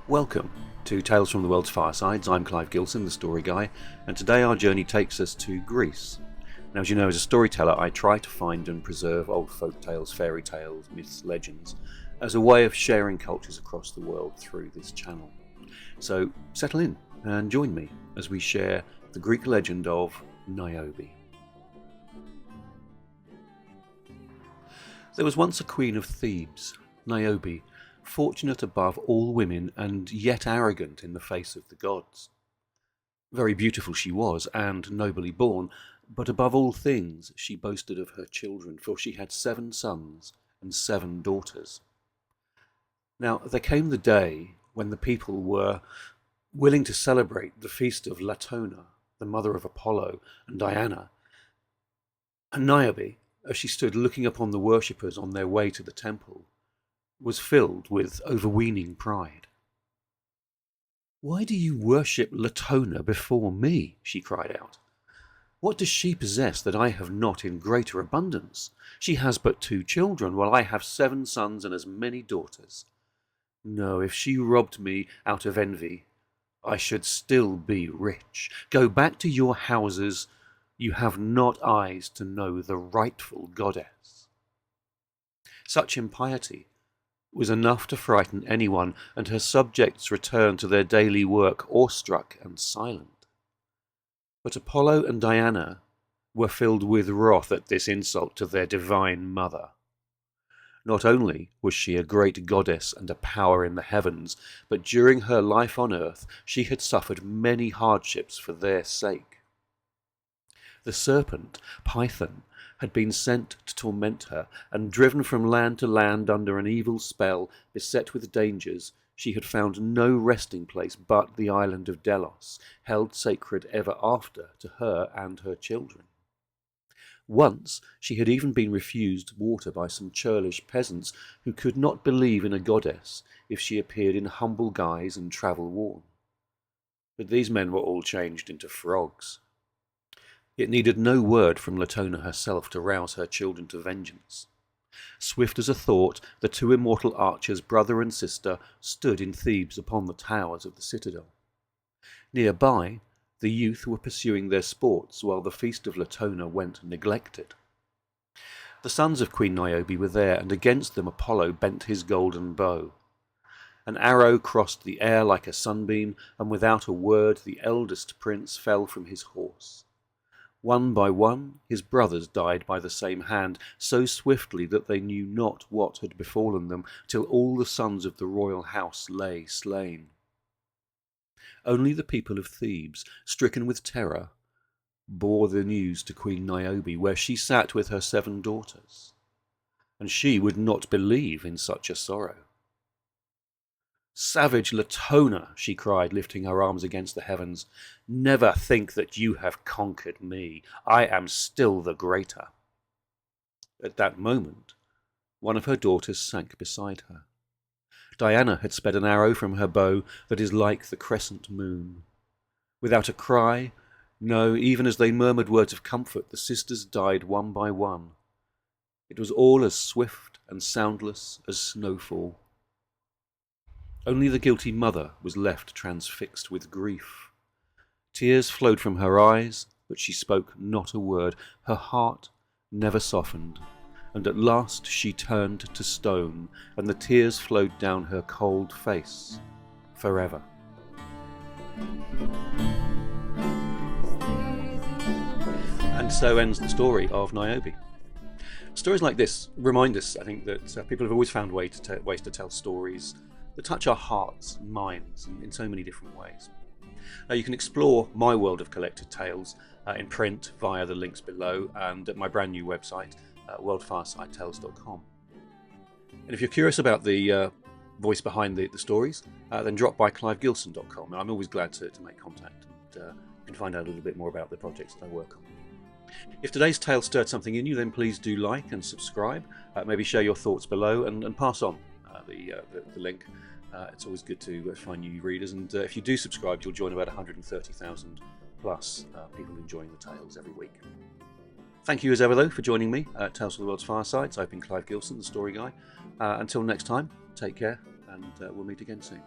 Welcome to Tales from the World's Firesides. I'm Clive Gilson, the story guy, and today our journey takes us to Greece. Now, as you know, as a storyteller, I try to find and preserve old folk tales, fairy tales, myths, legends, as a way of sharing cultures across the world through this channel. So settle in and join me as we share the Greek legend of Niobe. There was once a queen of Thebes, Niobe, fortunate above all women and yet arrogant in the face of the gods. Very beautiful she was, and nobly born, but above all things she boasted of her children, for she had 7 sons and 7 daughters. Now there came the day when the people were willing to celebrate the feast of Latona, the mother of Apollo and Diana, and Niobe, as she stood looking upon the worshippers on their way to the temple, was filled with overweening pride. "Why do you worship Latona before me?" she cried out. "What does she possess that I have not in greater abundance? She has but 2 children, while I have 7 sons and as many daughters. No, if she robbed me out of envy, I should still be rich. Go back to your houses. You have not eyes to know the rightful goddess." Such impiety was enough to frighten anyone, and her subjects returned to their daily work awestruck and silent. But Apollo and Diana were filled with wrath at this insult to their divine mother. Not only was she a great goddess and a power in the heavens, but during her life on earth she had suffered many hardships for their sake. The serpent, Python, had been sent to torment her, and driven from land to land under an evil spell, beset with dangers, she had found no resting place but the island of Delos, held sacred ever after to her and her children. Once she had even been refused water by some churlish peasants who could not believe in a goddess if she appeared in humble guise and travel-worn. But these men were all changed into frogs. It needed no word from Latona herself to rouse her children to vengeance. Swift as a thought, the 2 immortal archers, brother and sister, stood in Thebes upon the towers of the citadel. Nearby, the youth were pursuing their sports, while the feast of Latona went neglected. The sons of Queen Niobe were there, and against them Apollo bent his golden bow. An arrow crossed the air like a sunbeam, and without a word the eldest prince fell from his horse. One by one his brothers died by the same hand, so swiftly that they knew not what had befallen them, till all the sons of the royal house lay slain. Only the people of Thebes, stricken with terror, bore the news to Queen Niobe, where she sat with her 7 daughters, and she would not believe in such a sorrow. "Savage Latona," she cried, lifting her arms against the heavens, "never think that you have conquered me. I am still the greater." At that moment, one of her daughters sank beside her. Diana had sped an arrow from her bow that is like the crescent moon. Without a cry, no, even as they murmured words of comfort, the sisters died one by one. It was all as swift and soundless as snowfall. Only the guilty mother was left transfixed with grief. Tears flowed from her eyes, but she spoke not a word. Her heart never softened, and at last she turned to stone, and the tears flowed down her cold face forever. And so ends the story of Niobe. Stories like this remind us, I think, that people have always found ways to tell stories that touch our hearts and minds in so many different ways. Now you can explore my world of collected tales in print via the links below and at my brand new website, worldfiresidetales.com. And if you're curious about the voice behind the stories, then drop by clivegilson.com, and I'm always glad to make contact, and you can find out a little bit more about the projects that I work on. If today's tale stirred something in you, then please do like and subscribe, maybe share your thoughts below, and pass on the link. It's always good to find new readers, and if you do subscribe, you'll join about 130,000 plus people enjoying the tales every week. Thank you as ever, though, for joining me at Tales from the World's Firesides. I've been Clive Gilson, the story guy. Until next time, take care, and we'll meet again soon.